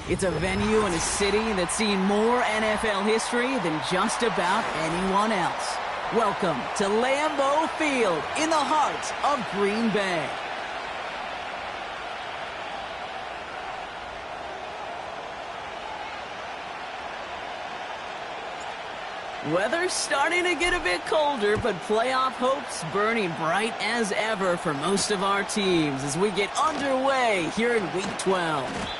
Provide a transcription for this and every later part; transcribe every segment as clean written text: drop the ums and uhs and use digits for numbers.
It's a venue and a city that's seen more NFL history than just about anyone else. Welcome to Lambeau Field in the heart of Green Bay. Weather's starting to get a bit colder, but playoff hopes burning bright as ever for most of our teams as we get underway here in Week 12.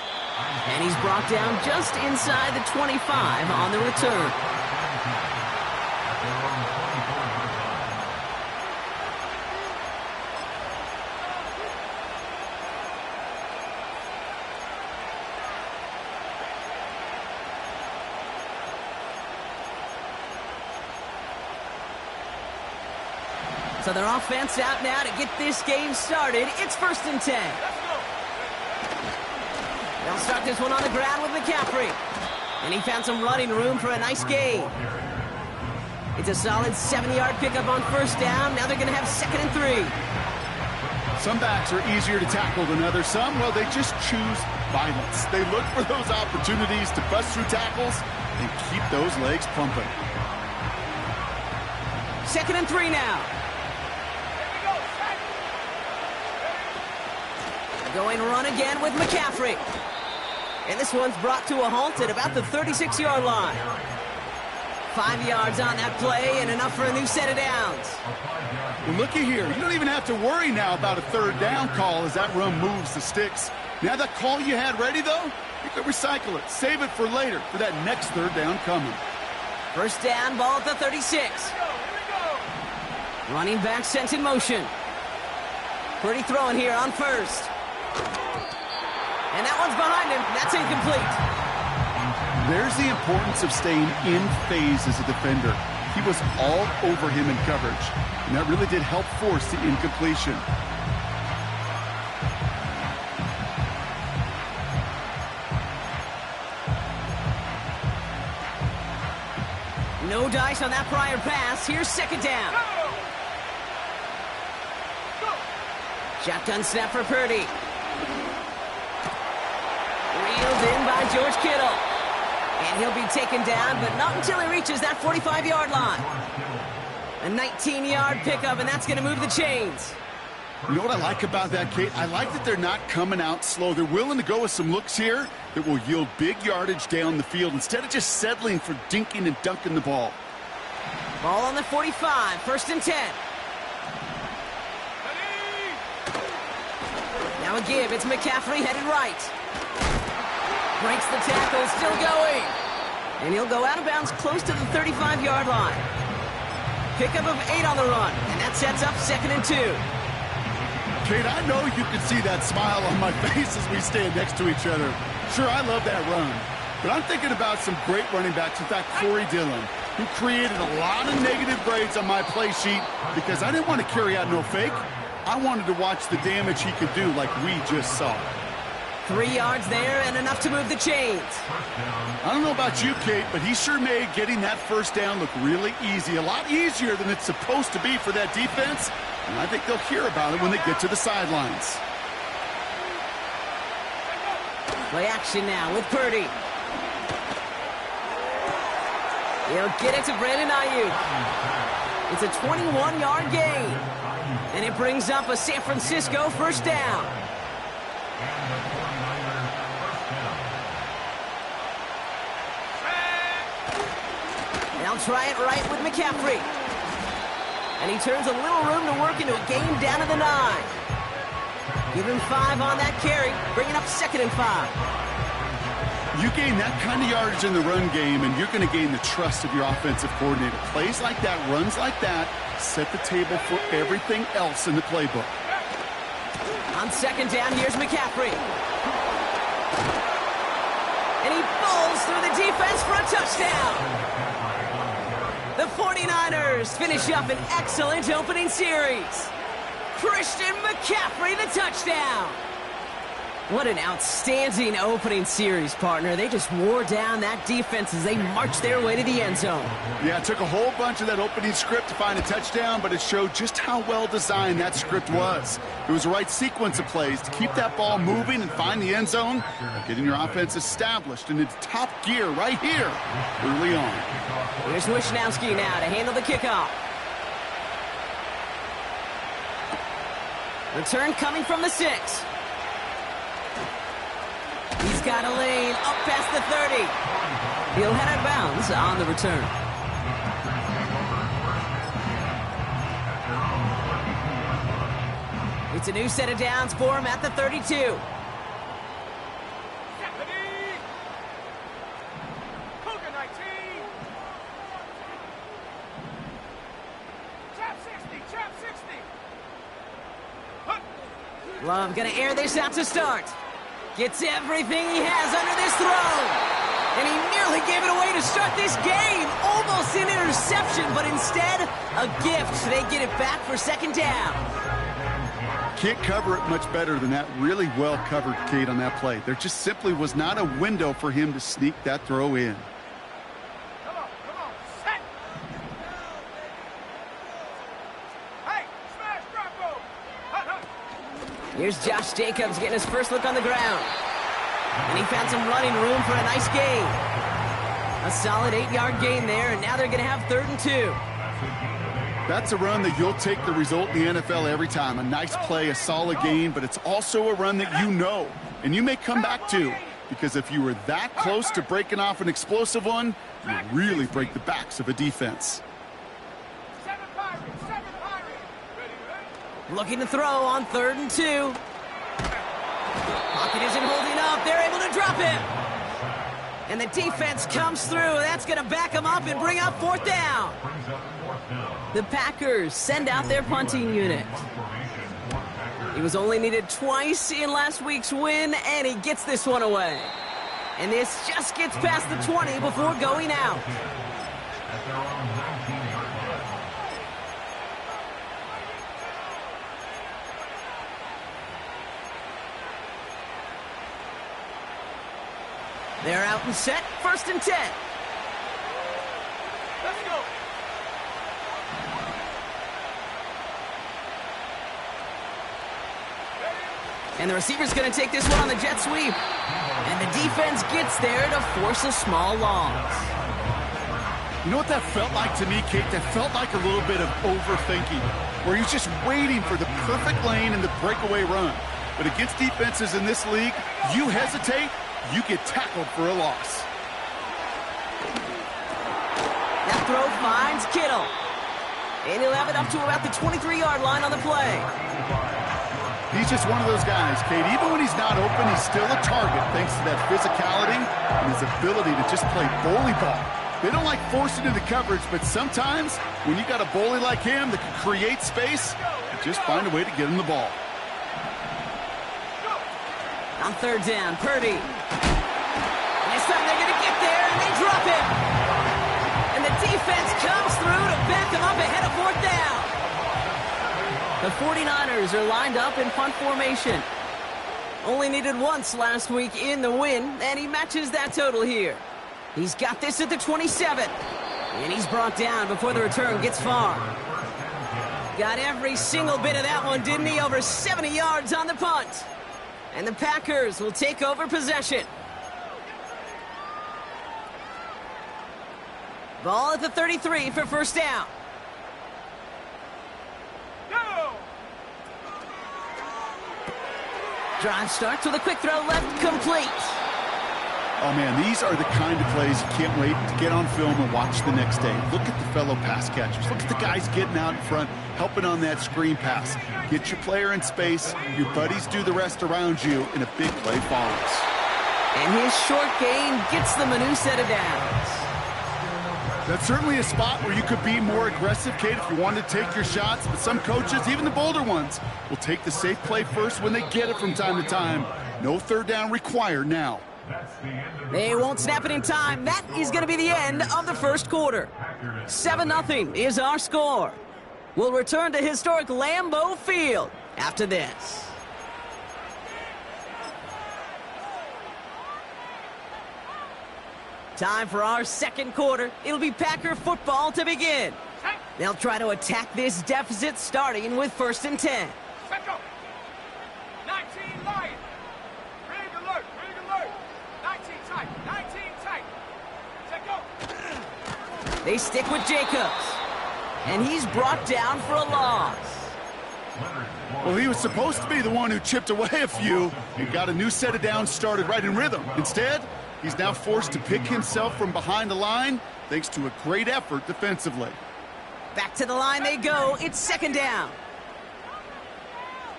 And he's brought down just inside the 25 on the return. So their offense out now to get this game started. It's 1st and 10. They'll start this one on the ground with McCaffrey. And he found some running room for a nice gain. It's a solid 7-yard pickup on 1st down. Now they're going to have 2nd and 3. Some backs are easier to tackle than others. Some, well, they just choose violence. They look for those opportunities to bust through tackles and keep those legs pumping. 2nd and 3 now. Going run again with McCaffrey. And this one's brought to a halt at about the 36-yard line. 5 yards on that play and enough for a new set of downs. Well, looky here. You don't even have to worry now about a 3rd down call as that run moves the sticks. Now that call you had ready, though, you could recycle it. Save it for later for that next 3rd down coming. 1st down, ball at the 36. Running back sent in motion. Pretty throwing here on 1st. And that one's behind him. That's incomplete. There's the importance of staying in phase as a defender. He was all over him in coverage, and that really did help force the incompletion. No dice on that prior pass. Here's 2nd down. Shotgun snap for Purdy. Reeled in by George Kittle. And he'll be taken down, but not until he reaches that 45-yard line. A 19-yard pickup, and that's going to move the chains. You know what I like about that, Kate? I like that they're not coming out slow. They're willing to go with some looks here that will yield big yardage down the field instead of just settling for dinking and dunking the ball. Ball on the 45, 1st and 10. Now a give, it's McCaffrey headed right. Breaks the tackle, still going. And he'll go out of bounds close to the 35-yard line. Pickup of 8 on the run, and that sets up 2nd and 2. Kate, I know you can see that smile on my face as we stand next to each other. Sure, I love that run. But I'm thinking about some great running backs. In fact, Corey Dillon, who created a lot of negative grades on my play sheet because I didn't want to carry out no fake. I wanted to watch the damage he could do like we just saw. 3 yards there and enough to move the chains. I don't know about you, Kate, but he sure made getting that 1st down look really easy. A lot easier than it's supposed to be for that defense. And I think they'll hear about it when they get to the sidelines. Play action now with Purdy. He'll get it to Brandon Ayuk. It's a 21-yard gain. And it brings up a San Francisco 1st down. They'll try it right with McCaffrey. And he turns a little room to work into a game down to the 9. Give him 5 on that carry, bringing up 2nd and 5. You gain that kind of yardage in the run game, and you're going to gain the trust of your offensive coordinator. Plays like that, runs like that, set the table for everything else in the playbook. On 2nd down, here's McCaffrey. And he falls through the defense for a touchdown. The 49ers finish up an excellent opening series. Christian McCaffrey, the touchdown. What an outstanding opening series, partner. They just wore down that defense as they marched their way to the end zone. Yeah, it took a whole bunch of that opening script to find a touchdown, but it showed just how well designed that script was. It was the right sequence of plays to keep that ball moving and find the end zone, getting your offense established in its top gear right here early on. Here's Wishnowski now to handle the kickoff. Return coming from the 6. He's got a lane up past the 30. He'll head out of bounds on the return. It's a new set of downs for him at the 32. Love gonna air this out to start. Gets everything he has under this throw. And he nearly gave it away to start this game. Almost an interception, but instead, a gift. They get it back for second down. Can't cover it much better than that. Really well covered, Kate, on that play. There just simply was not a window for him to sneak that throw in. Come on, set. Hey, smash, drop roll. Here's Josh Jacobs getting his first look on the ground. And he found some running room for a nice gain. A solid 8-yard gain there, and now they're going to have 3rd and 2. That's a run that you'll take the result in the NFL every time. A nice play, a solid gain, but it's also a run that you know, and you may come back to, because if you were that close to breaking off an explosive one, you really break the backs of a defense. Looking to throw on 3rd and 2. Pocket isn't holding up. They're able to drop him. And the defense comes through. That's going to back them up and bring up 4th down. The Packers send out their punting unit. He was only needed twice in last week's win, and he gets this one away. And this just gets past the 20 before going out. They're out and set, 1st and 10. Let's go. And the receiver's going to take this one on the jet sweep. And the defense gets there to force a small loss. You know what that felt like to me, Kate? That felt like a little bit of overthinking, where he's just waiting for the perfect lane and the breakaway run. But against defenses in this league, you hesitate, you get tackled for a loss. That throw finds Kittle. And he'll have it up to about the 23-yard line on the play. He's just one of those guys, Kate. Even when he's not open, he's still a target thanks to that physicality and his ability to just play bully ball. They don't like forcing into coverage, but sometimes when you got a bully like him that can create space, you just find a way to get him the ball. On 3rd down, Purdy. And this time they're going to get there, and they drop him. And the defense comes through to back them up ahead of 4th down. The 49ers are lined up in punt formation. Only needed once last week in the win, and he matches that total here. He's got this at the 27. And he's brought down before the return gets far. Got every single bit of that one, didn't he? Over 70 yards on the punt. And the Packers will take over possession. Ball at the 33 for 1st down. Go! Drive starts with a quick throw left, complete. Oh, man, these are the kind of plays you can't wait to get on film and watch the next day. Look at the fellow pass catchers. Look at the guys getting out in front, helping on that screen pass. Get your player in space, your buddies do the rest around you, and a big play follows. And his short gain gets them a new set of downs. That's certainly a spot where you could be more aggressive, Kate, if you wanted to take your shots. But some coaches, even the bolder ones, will take the safe play first when they get it from time to time. No 3rd down required now. They won't snap it in time. That is going to be the end of the 1st quarter. 7-0 is our score. We'll return to historic Lambeau Field after this. Time for our second quarter. It'll be Packer football to begin. They'll try to attack this deficit starting with 1st and 10. Set go. 19 Lions. Rig alert. Rig alert. 19 tight. 19 tight. Set go. They stick with Jacobs. And he's brought down for a loss. Well, he was supposed to be the one who chipped away a few and got a new set of downs started right in rhythm. Instead, he's now forced to pick himself from behind the line thanks to a great effort defensively. Back to the line they go. It's 2nd down.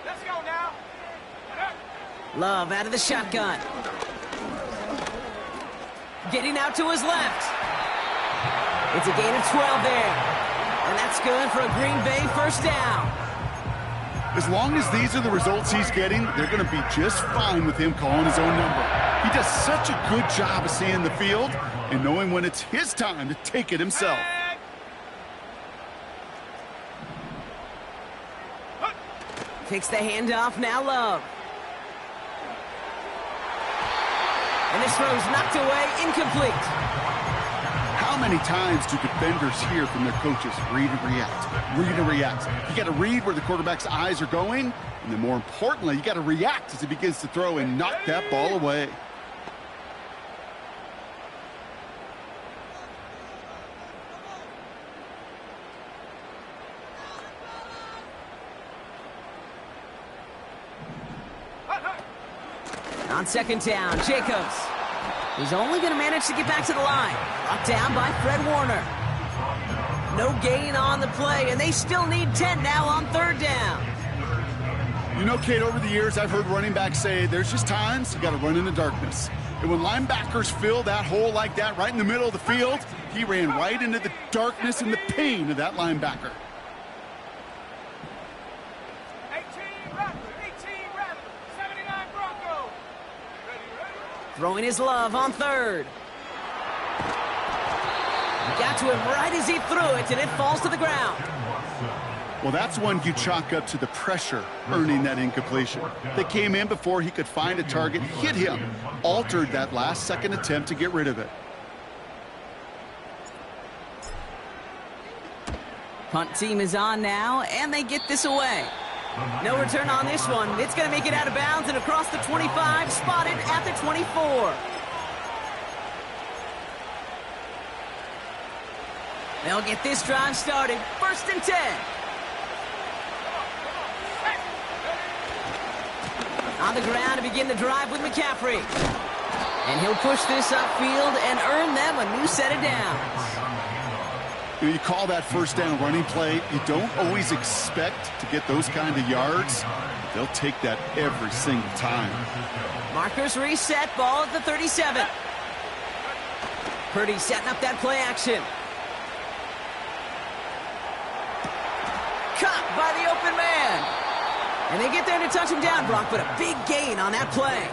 Let's go now. Love out of the shotgun. Getting out to his left. It's a gain of 12 there. And that's good for a Green Bay 1st down. As long as these are the results he's getting, they're going to be just fine with him calling his own number. He does such a good job of seeing the field and knowing when it's his time to take it himself. Takes the handoff, now Love. And this throw's knocked away, incomplete. How many times do defenders hear from their coaches, read and react, read and react? You got to read where the quarterback's eyes are going, and then more importantly, you got to react as he begins to throw and knock that ball away. On 2nd down, Jacobs. He's only going to manage to get back to the line. Brought down by Fred Warner. No gain on the play, and they still need 10 now on 3rd down. You know, Kate, over the years, I've heard running backs say there's just times you got to run in the darkness. And when linebackers fill that hole like that right in the middle of the field, he ran right into the darkness and the pain of that linebacker. 18 Raptors. 18 Raptors. 79 Broncos. Ready. Throwing his Love on 3rd. Got to him right as he threw it, and it falls to the ground. Well, that's one you chalk up to the pressure earning that incompletion. They came in before he could find a target, hit him, altered that last-second attempt to get rid of it. Punt team is on now, and they get this away. No return on this one. It's going to make it out of bounds and across the 25, spotted at the 24. They'll get this drive started. 1st and 10. On the ground to begin the drive with McCaffrey. And he'll push this upfield and earn them a new set of downs. You call that 1st down running play, you don't always expect to get those kind of yards. They'll take that every single time. Markers reset, ball at the 37. Purdy setting up that play action. Caught by the open man. And they get there to touch him down, Brock, but a big gain on that play.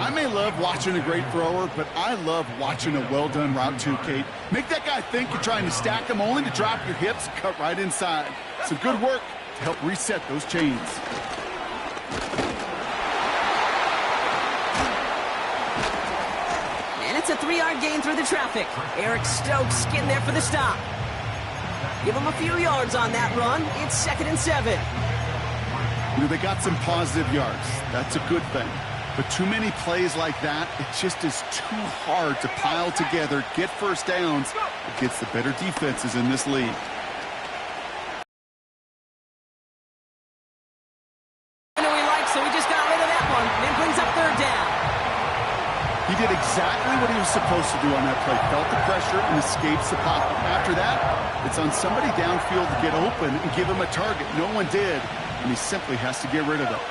I may love watching a great thrower, but I love watching a well-done route too, Kate. Make that guy think you're trying to stack him only to drop your hips and cut right inside. Some good work to help reset those chains. And it's a 3-yard gain through the traffic. Eric Stokes getting there for the stop. Give him a few yards on that run. It's 2nd and 7. You know, they got some positive yards. That's a good thing. But too many plays like that, it just is too hard to pile together, get 1st downs against the better defenses in this league. We like, so we just got rid of that one. Then brings up 3rd down. He did exactly what he was supposed to do on that play. Felt the pressure and escapes the pocket. After that, it's on somebody downfield to get open and give him a target. No one did, and he simply has to get rid of it.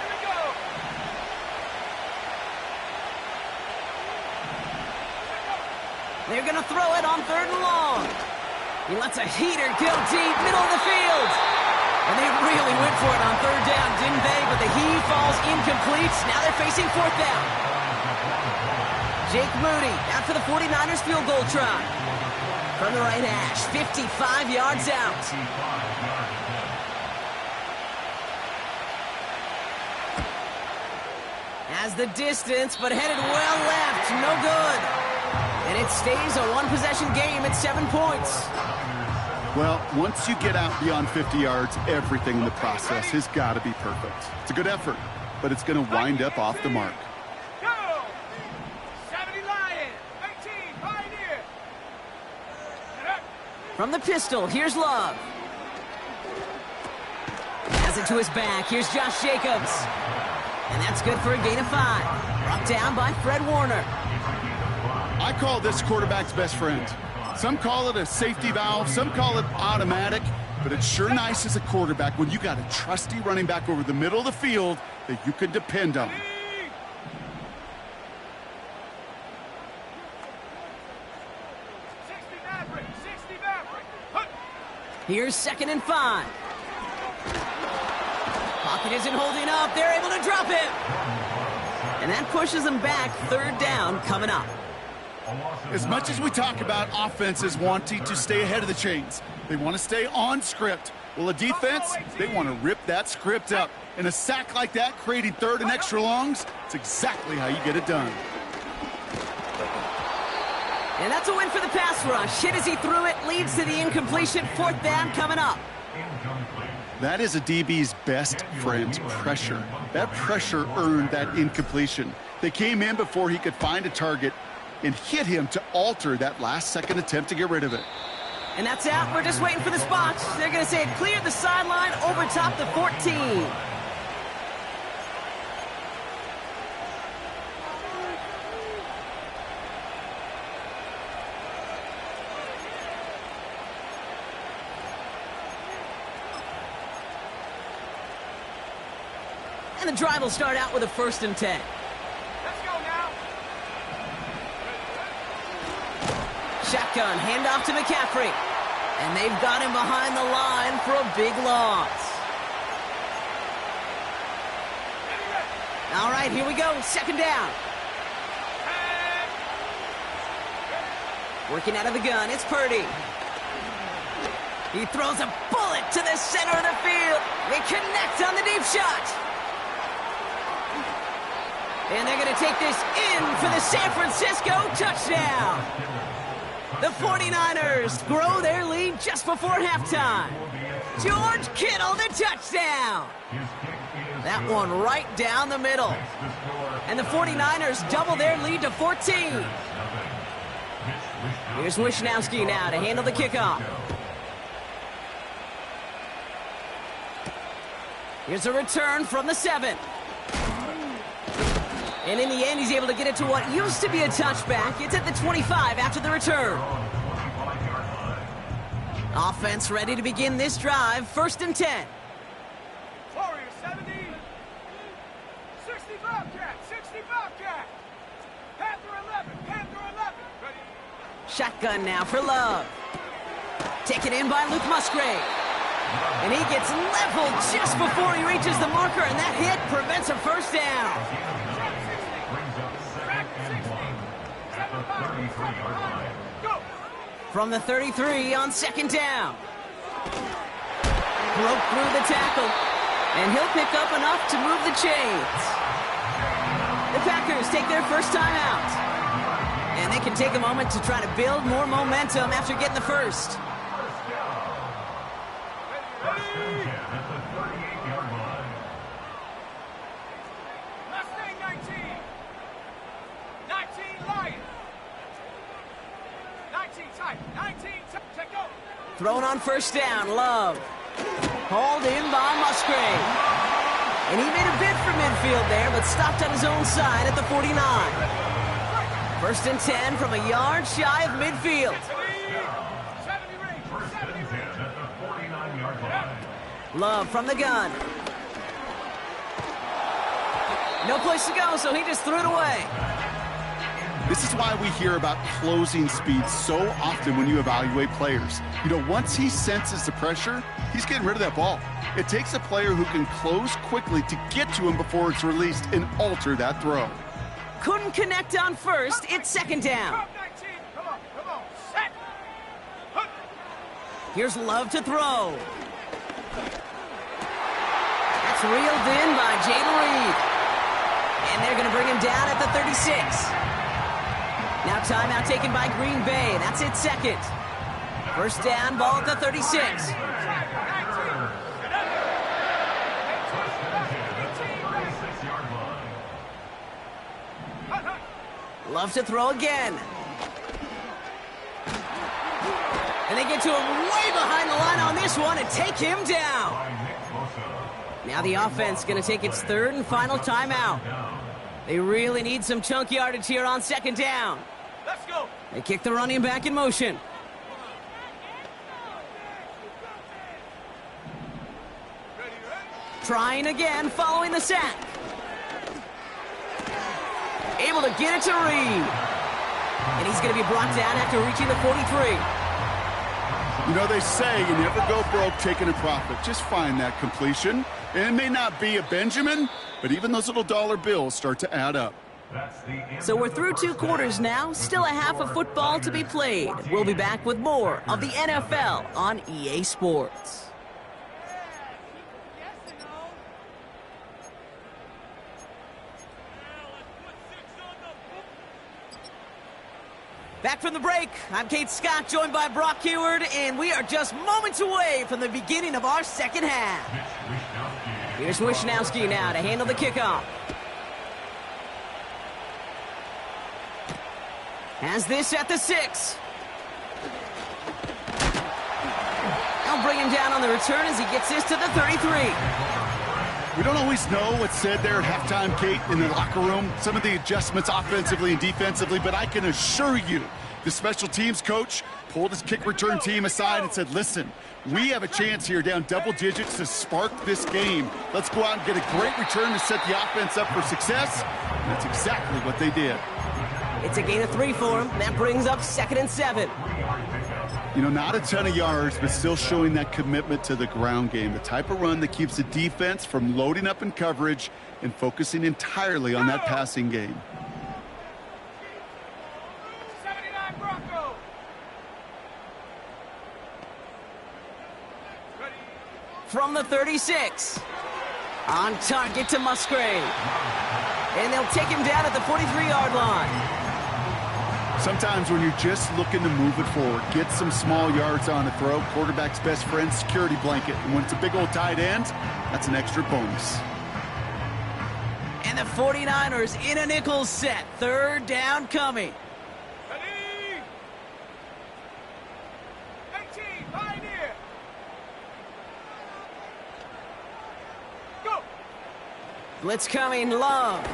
They're going to throw it on 3rd and long. He lets a heater go deep, middle of the field. And they really went for it on 3rd down, didn't they? But the heave falls incomplete. Now they're facing 4th down. Jake Moody after the 49ers field goal try. From the right hash, 55 yards out. Has the distance, but headed well left. No good. And it stays a one-possession game at 7 points. Well, once you get out beyond 50 yards, everything in the process has got to be perfect. It's a good effort, but it's going to wind up off the mark. Go! 70 Lion, 18 Pioneer. From the pistol, here's Love. Has it to his back. Here's Josh Jacobs. And that's good for a gain of 5. Brought down by Fred Warner. I call this quarterback's best friend. Some call it a safety valve, some call it automatic, but it's sure nice as a quarterback when you got a trusty running back over the middle of the field that you can depend on. 60 Maverick, 60 Maverick. Hunt. Here's 2nd and 5. Pocket isn't holding up. They're able to drop it. And that pushes them back. 3rd down coming up. As much as we talk about offenses wanting to stay ahead of the chains, they want to stay on script. Well, a defense, they want to rip that script up. And a sack like that, creating 3rd and extra longs, it's exactly how you get it done. And that's a win for the pass rush. Hit as he threw it, leads to the incompletion. 4th down coming up. That is a DB's best friend, pressure. That pressure earned that incompletion. They came in before he could find a target and hit him to alter that last-second attempt to get rid of it. And that's out. We're just waiting for the spots. They're going to say it cleared the sideline over top the 14. And the drive will start out with a 1st and 10. Let's go now. Shotgun, handoff to McCaffrey. And they've got him behind the line for a big loss. All right, here we go. 2nd down. Working out of the gun, it's Purdy. He throws a bullet to the center of the field. They connect on the deep shot. And they're going to take this in for the San Francisco touchdown. The 49ers grow their lead just before halftime. George Kittle, the touchdown. That one right down the middle. And the 49ers double their lead to 14. Here's Wishnowski now to handle the kickoff. Here's a return from the 7. And in the end, he's able to get it to what used to be a touchback. It's at the 25 after the return. Offense ready to begin this drive. 1st and 10. Warrior 70. 60 Bobcat, 60 Bobcat. Panther 11, Panther 11. Ready. Shotgun now for Love. Taken in by Luke Musgrave. And he gets leveled just before he reaches the marker, and that hit prevents a 1st down. From the 33 on 2nd down. Broke through the tackle, and he'll pick up enough to move the chains. The Packers take their first time out, and they can take a moment to try to build more momentum after getting the first. Mustang 19. 19 Lion. 19 tight. 19 tight. Check go. Thrown on 1st down, Love. Hauled in by Musgrave. And he made a bid for midfield there, but stopped on his own side at the 49. 1st and 10 from a yard shy of midfield. 70 range. 70 range. Love from the gun. No place to go, so he just threw it away. This is why we hear about closing speed so often when you evaluate players. You know, once he senses the pressure, he's getting rid of that ball. It takes a player who can close quickly to get to him before it's released and alter that throw. Couldn't connect on 1st. It's 2nd down. Drop 19. Come on. Set. Hunt. Here's Love to throw. That's reeled in by Jayden Reed. And they're going to bring him down at the 36. Now timeout taken by Green Bay. That's its second. First down, ball at the 36. Loves to throw again. And they get to him way behind the line on this one and take him down. Now the offense going to take its third and final timeout. They really need some chunk yardage here on second down. Let's go. They kick the running back in motion. Trying again following the sack. Able to get it to Reed. And he's going to be brought down after reaching the 43. You know, they say you never go broke taking a profit. Just find that completion. And it may not be a Benjamin, but even those little dollar bills start to add up. So we're through 2 quarters now. Still a half of football to be played. We'll be back with more of the NFL on EA Sports. Back from the break, I'm Kate Scott, joined by Brock Heward, and we are just moments away from the beginning of our second half. Here's Wishnowski now to handle the kickoff. Has this at the 6. They'll bring him down on the return as he gets this to the 33. We don't always know what's said there at halftime, Kate, in the locker room. Some of the adjustments offensively and defensively, but I can assure you the special teams coach pulled his kick return team aside and said, listen, we have a chance here down double digits to spark this game. Let's go out and get a great return to set the offense up for success. And that's exactly what they did. It's a gain of 3 for him. That brings up 2nd and 7. You know, not a ton of yards, but still showing that commitment to the ground game. The type of run that keeps the defense from loading up in coverage and focusing entirely on that passing game. 79 Bronco. Ready. From the 36. On target to Musgrave. And they'll take him down at the 43-yard line. Sometimes when you're just looking to move it forward, get some small yards on a throw, quarterback's best friend, security blanket. And when it's a big old tight end, that's an extra bonus. And the 49ers in a nickel set. Third down coming. Ready. 18, Pioneer. Go. Blitz coming, Love.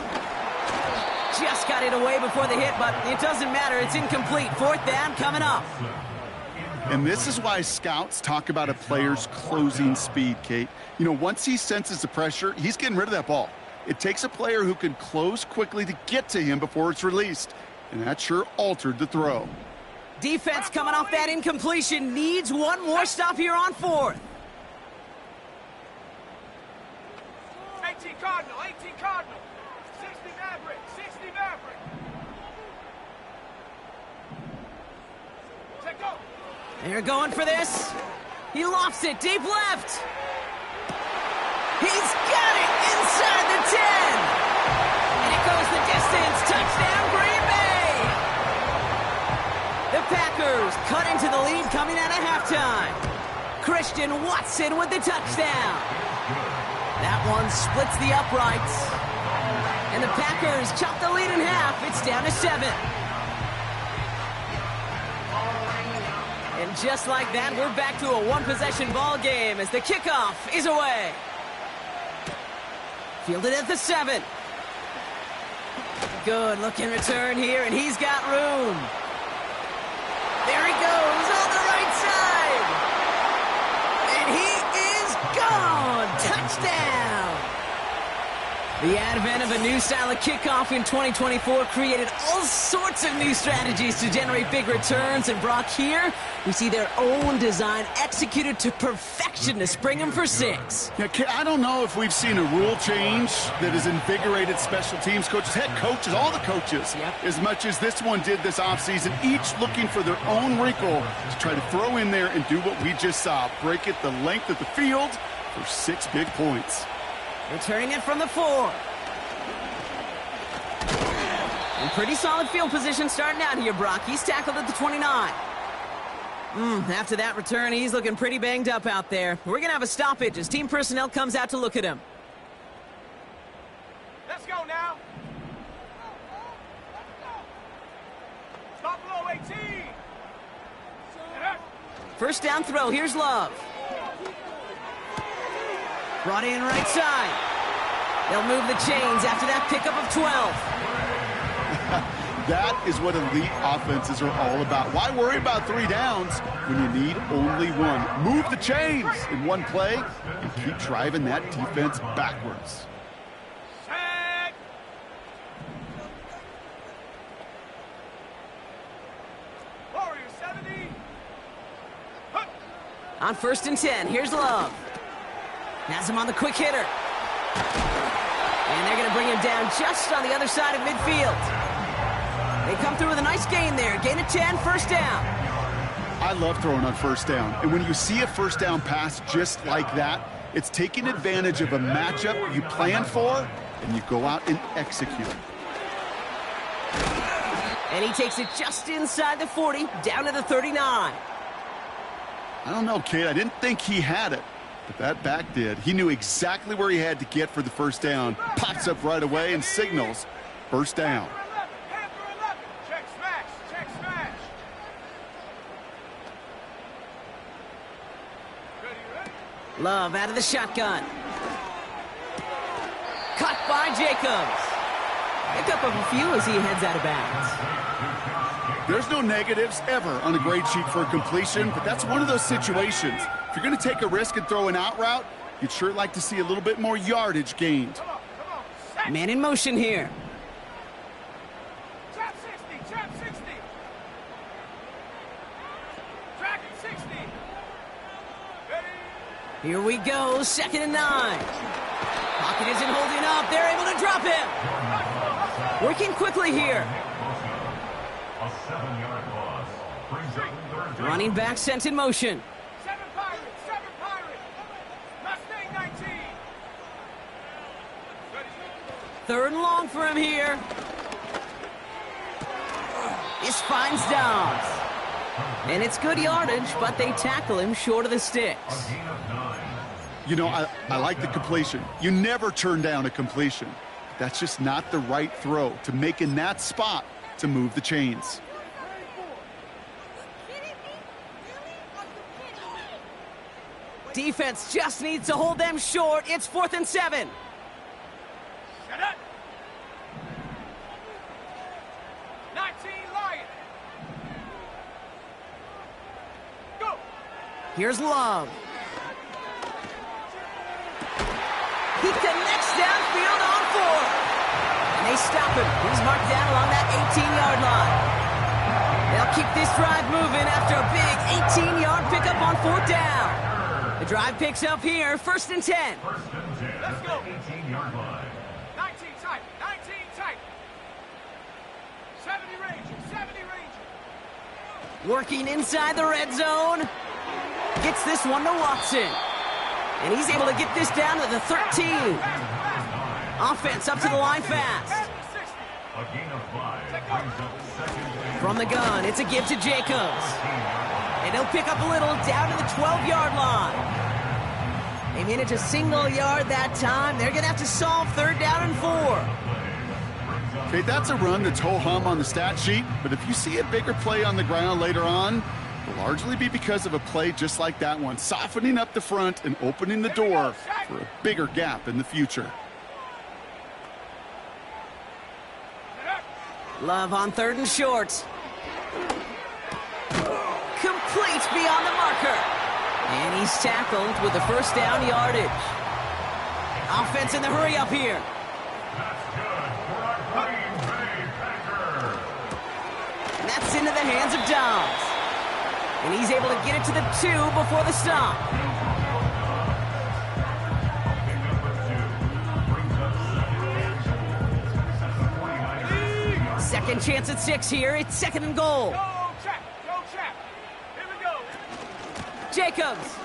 Just got it away before the hit, but it doesn't matter. It's incomplete. 4th down coming up. And this is why scouts talk about a player's closing speed, Kate. You know, once he senses the pressure, he's getting rid of that ball. It takes a player who can close quickly to get to him before it's released. And that sure altered the throw. Defense coming off that incompletion needs one more stop here on 4th. 18 Cardinal, 18 Cardinal. 60 Maverick, 60 Maverick. Set go. They're going for this. He lofts it deep left. He's got it inside the 10. And it goes the distance. Touchdown, Green Bay. The Packers cut into the lead coming out of halftime. Christian Watson with the touchdown. That one splits the uprights. And the Packers chop the lead in half. It's down to 7. And just like that, we're back to a one-possession ball game as the kickoff is away. Fielded at the 7. Good looking return here, and he's got room. There he goes on the right side. And he is gone. Touchdown. The advent of a new style of kickoff in 2024 created all sorts of new strategies to generate big returns. And Brock, here we see their own design executed to perfection to spring them for 6. Yeah, I don't know if we've seen a rule change that has invigorated special teams coaches, head coaches, all the coaches, as much as this one did this offseason, each looking for their own wrinkle to try to throw in there and do what we just saw, break it the length of the field for 6 big points. Returning it from the 4. In pretty solid field position starting out here, Brock. He's tackled at the 29. After that return, he's looking pretty banged up out there. We're going to have a stoppage as team personnel comes out to look at him. Let's go now. Stop below 18. First down throw. Here's Love. Brought in right side. They'll move the chains after that pickup of 12. That is what elite offenses are all about. Why worry about 3 downs when you need only 1? Move the chains in one play and keep driving that defense backwards. Set. Warrior 70. Hup. On 1st and 10, here's Love. Has him on the quick hitter. And they're going to bring him down just on the other side of midfield. They come through with a nice gain there. Gain of 10, first down. I love throwing on first down. And when you see a first down pass just like that, it's taking advantage of a matchup you plan for, and you go out and execute. And he takes it just inside the 40, down to the 39. I don't know, kid. I didn't think he had it, but that back did. He knew exactly where he had to get for the first down. Pops up right away and signals first down. Love out of the shotgun. Caught by Jacobs. Pick up a few as he heads out of bounds. There's no negatives ever on a grade sheet for a completion, but that's one of those situations. If you're going to take a risk and throw an out route, you'd sure like to see a little bit more yardage gained. Man in motion here. Trap 60. Track 60. Ready. Here we go, 2nd and 9. Pocket isn't holding up. They're able to drop him. Working quickly here. A 7-yard loss brings up 3rd down. Running back sent in motion. 7 Pirates. Mustang 19. 3rd and long for him here. This finds Dobbs. And it's good yardage, but they tackle him short of the sticks. You know, I like the completion. You never turn down a completion. That's just not the right throw to make in that spot to move the chains. Defense just needs to hold them short. It's 4th and 7. Shut up. 19 Lion. Go. Here's Love. He connects downfield on 4. And they stop him. He's marked down along that 18-yard line. They'll keep this drive moving after a big 18-yard pickup on 4th down. The drive picks up here, 1st and 10. Let's go. 18-yard line. 19 tight. 19 tight. 70 Ranger. Working inside the red zone. Gets this one to Watson. And he's able to get this down to the 13. Offense up to the line fast. A gain of 5 brings up 2nd down. From the gun, it's a give to Jacobs. And he'll pick up a little down to the 12-yard line. They manage a single yard that time. They're going to have to solve 3rd down and 4. Okay, that's a run that's ho-hum on the stat sheet, but if you see a bigger play on the ground later on, it'll largely be because of a play just like that one, softening up the front and opening the door for a bigger gap in the future. Love on 3rd and short. Complete beyond the marker. And he's tackled with the 1st down yardage. Offense in the hurry up here. And that's into the hands of Dobbs. And he's able to get it to the 2 before the stop. Second chance at 6 here. It's 2nd and goal. Go, Chap. Here we go. Jacobs.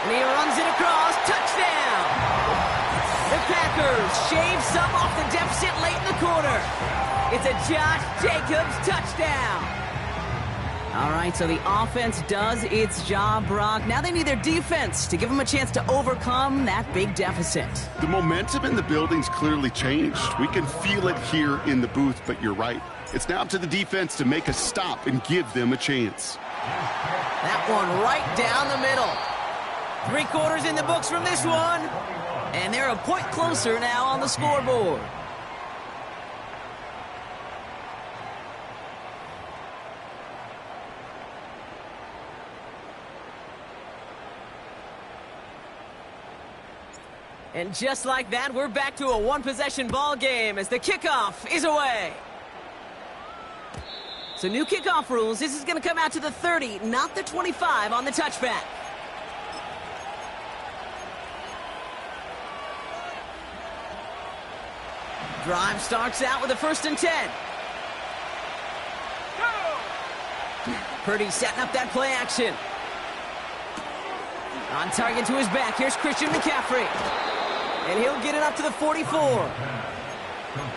And he runs it across. Touchdown. The Packers shave some off the deficit late in the quarter. It's a Josh Jacobs touchdown. All right, so the offense does its job, Brock. Now they need their defense to give them a chance to overcome that big deficit. The momentum in the building's clearly changed. We can feel it here in the booth, but you're right. It's now up to the defense to make a stop and give them a chance. That one right down the middle. 3 quarters in the books from this one. And they're a point closer now on the scoreboard. And just like that, we're back to a one-possession ball game as the kickoff is away. So new kickoff rules. This is going to come out to the 30, not the 25 on the touchback. Drive starts out with a 1st and 10. Purdy setting up that play action. On target to his back. Here's Christian McCaffrey. And he'll get it up to the 44.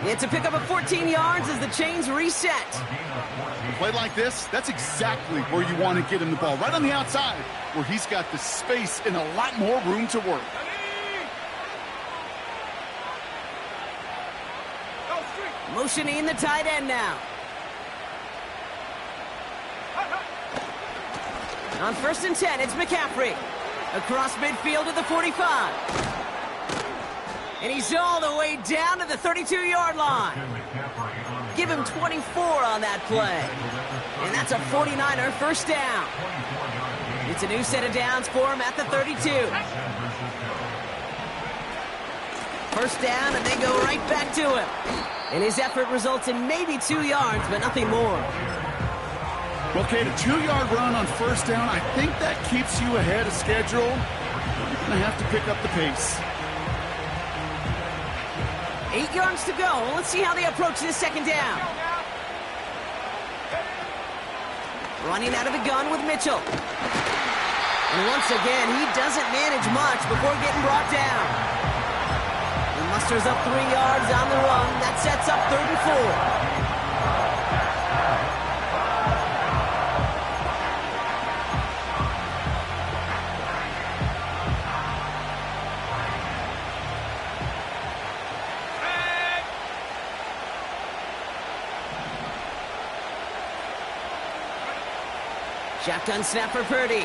It's a pickup of 14 yards as the chains reset. A play like this, that's exactly where you want to get him the ball. Right on the outside, where he's got the space and a lot more room to work. Motioning the tight end now. On 1st and 10, it's McCaffrey. Across midfield to the 45. And he's all the way down to the 32-yard line. Give him 24 on that play. And that's a 49er first down. It's a new set of downs for him at the 32. First down, and they go right back to him. And his effort results in maybe 2 yards, but nothing more. Well, Kate, a 2-yard run on 1st down, I think that keeps you ahead of schedule. You're going to have to pick up the pace. 8 yards to go. Let's see how they approach this 2nd down. Running out of the gun with Mitchell. And once again, he doesn't manage much before getting brought down. He musters up 3 yards on the run. That sets up 3rd and 4. Shotgun snap for Purdy.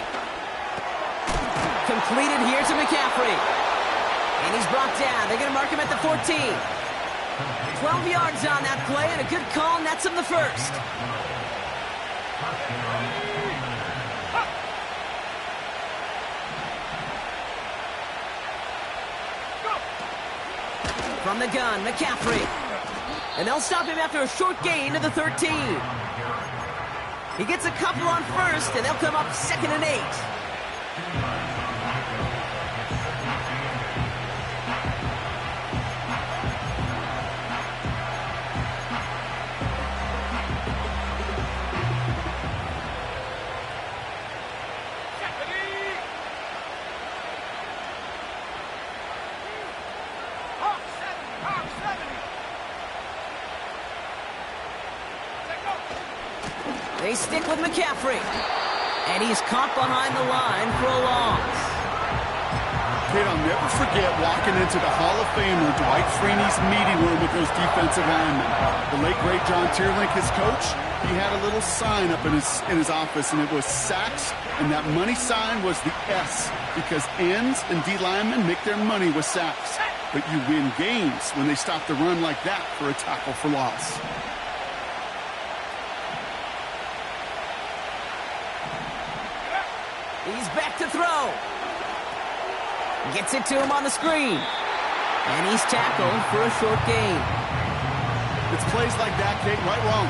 Completed here to McCaffrey. And he's brought down. They're going to mark him at the 14. 12 yards on that play, and a good call nets him the 1st. From the gun, McCaffrey. And they'll stop him after a short gain to the 13. He gets a couple on 1st, and they'll come up 2nd and 8. They stick with McCaffrey. And he's caught behind the line for a loss. Kate, I'll never forget walking into the Hall of Famer Dwight Freeney's meeting room with those defensive linemen. The late, great John Tierlink, his coach, he had a little sign up in his office, and it was sacks, and that money sign was the S, because ends and D linemen make their money with sacks. But you win games when they stop the run like that for a tackle for loss. He's back to throw. Gets it to him on the screen. And he's tackled for a short gain. It's plays like that, Kate, right wrong,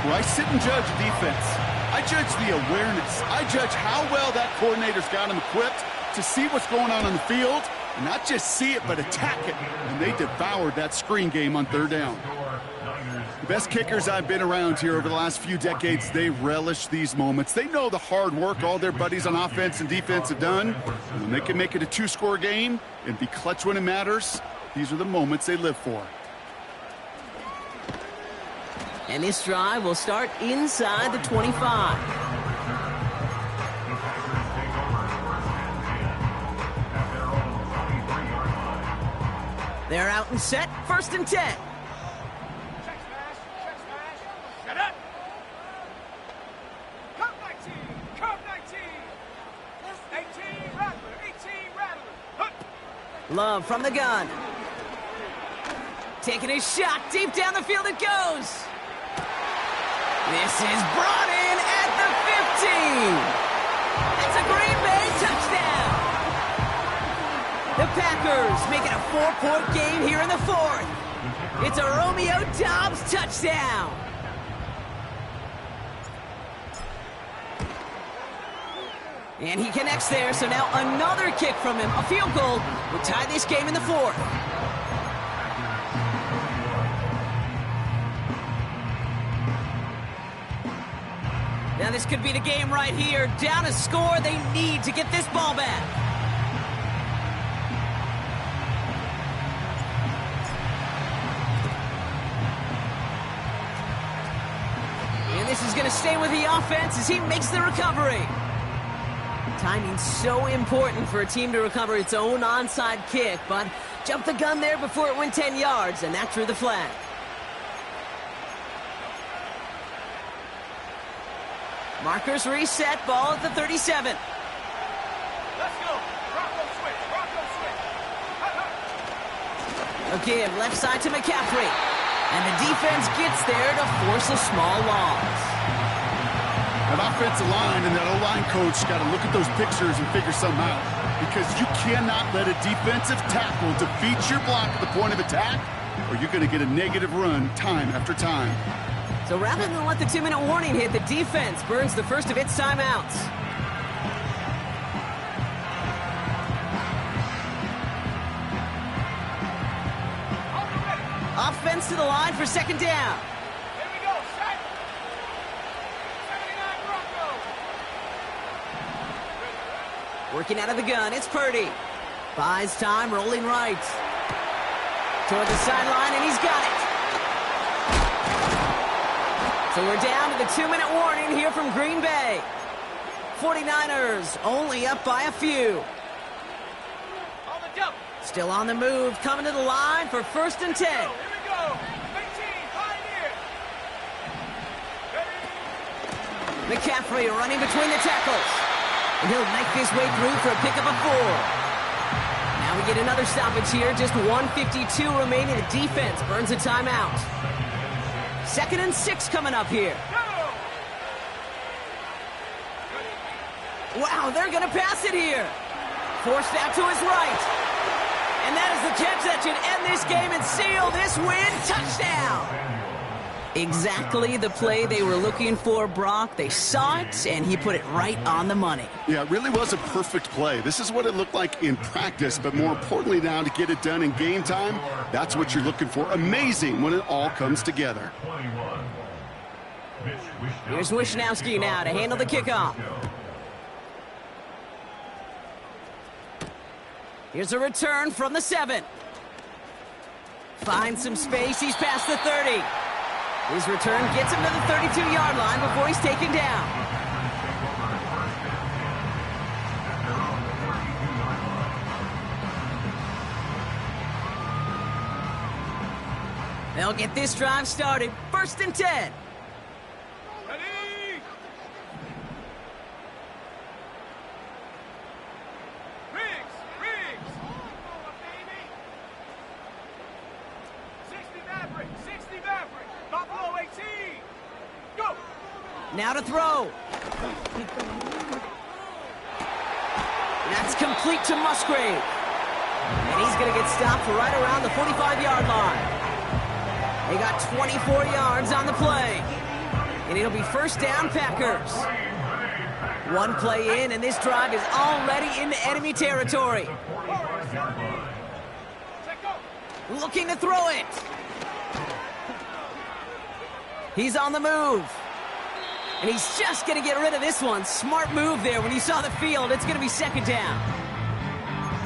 where I sit and judge a defense. I judge the awareness. I judge how well that coordinator's got him equipped to see what's going on the field, and not just see it, but attack it. And they devoured that screen game on 3rd down. The best kickers I've been around here over the last few decades, they relish these moments. They know the hard work all their buddies on offense and defense have done. And when they can make it a 2-score game and be clutch when it matters, These are the moments they live for. And this drive will start inside the 25. They're out and set, 1st and 10. Check smash. Check smash. Get up. Come 19. Come 19. 18 Rattler. 18 Rattler. Hunt. Love from the gun. Taking his shot, deep down the field it goes. This is brought in at the 15. It's a Green Bay touchdown. The Packers make it a 4-point game here in the 4th. It's a Romeo Doubs touchdown. And he connects there, so now another kick from him. A field goal would tie this game in the 4th. Now this could be the game right here. Down a score, they need to get this ball back. And this is going to stay with the offense as he makes the recovery. Timing's so important for a team to recover its own onside kick, but jumped the gun there before it went 10 yards, and that drew the flag. Markers reset, ball at the 37. Let's go. Bronco switch. Bronco switch. A give left side to McCaffrey. And the defense gets there to force a small loss. That offensive line and that O-line coach got to look at those pictures and figure something out. Because you cannot let a defensive tackle defeat your block at the point of attack, or you're going to get a negative run time after time. So rather than let the 2-minute warning hit, the defense burns the first of its timeouts. Offense to the line for 2nd down. Here we go. Set. 79 Bronco. Working out of the gun, it's Purdy. Buys time, rolling right. Toward the sideline, and he's got it. So we're down to the 2-minute warning here from Green Bay. 49ers only up by a few. On the jump. Still on the move, coming to the line for 1st and 10. Here we go. 18 Pioneer. Ready. McCaffrey running between the tackles. And he'll make his way through for a pickup of 4. Now we get another stoppage here. Just 1:52 remaining. The defense burns a timeout. 2nd and 6 coming up here. Wow, they're going to pass it here. Forced out to his right. And that is the catch that should end this game and seal this win. Touchdown! Exactly the play they were looking for, Brock. They saw it, and he put it right on the money. Yeah, it really was a perfect play. This is what it looked like in practice, but more importantly now to get it done in game time, that's what you're looking for. Amazing when it all comes together. Here's Wishnowski now to handle the kickoff. Here's a return from the 7. Finds some space. He's past the 30. His return gets him to the 32-yard line before he's taken down. They'll get this drive started. 1st and 10. Ready. Riggs. 60 Maverick. 60 Maverick. Buffalo 18. Go. Now to throw. That's complete to Musgrave. And he's going to get stopped right around the 45-yard line. They got 24 yards on the play. And it'll be 1st down Packers. One play in, and this drive is already into enemy territory. Looking to throw it. He's on the move. And he's just going to get rid of this one. Smart move there when he saw the field. It's going to be 2nd down.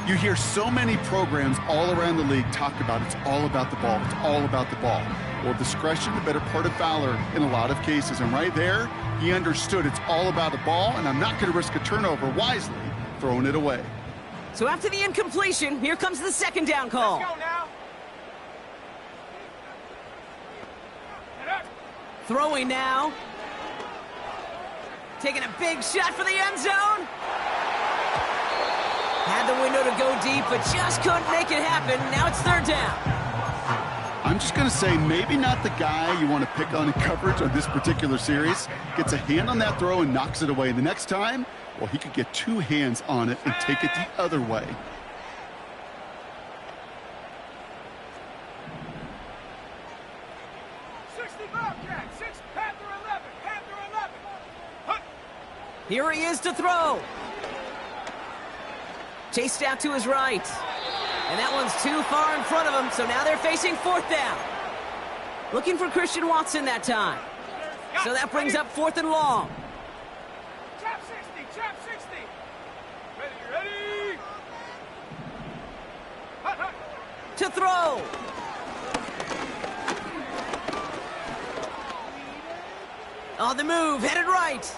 You hear so many programs all around the league talk about it's all about the ball. It's all about the ball. Well, discretion, the better part of valor in a lot of cases. And right there, he understood it's all about the ball, and I'm not going to risk a turnover, wisely throwing it away. So after the incompletion, here comes the second down call. Let's go now. Get up. Throwing now. Taking a big shot for the end zone. Had the window to go deep, but just couldn't make it happen. Now it's third down. I'm just going to say maybe not the guy you want to pick on in coverage on this particular series. Gets a hand on that throw and knocks it away. The next time, well, he could get two hands on it and take it the other way. Here he is to throw. Chased out to his right. And that one's too far in front of him, so now they're facing fourth down. Looking for Christian Watson that time. So that brings up fourth and long. Chop 60, chop 60. Ready. Hut, hut. To throw. On the move, headed right.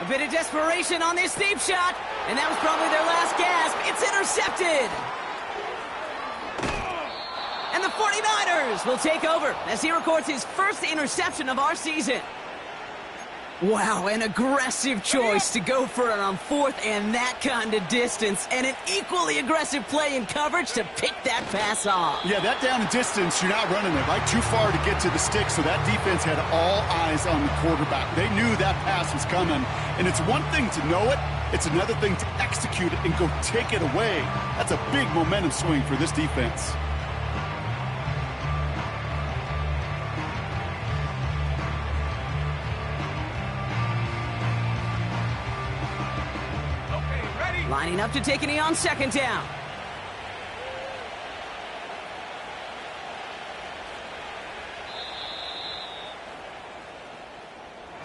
A bit of desperation on this deep shot, and that was probably their last gasp. It's intercepted. And the 49ers will take over as he records his first interception of our season. Wow, an aggressive choice to go for it on fourth and that kind of distance, and an equally aggressive play in coverage to pick that pass off. Yeah, that down and distance, you're not running it, right? Too far to get to the stick, so that defense had all eyes on the quarterback. They knew that pass was coming, and it's one thing to know it, it's another thing to execute it and go take it away. That's a big momentum swing for this defense. Lining up to take a knee on second down.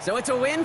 So it's a win for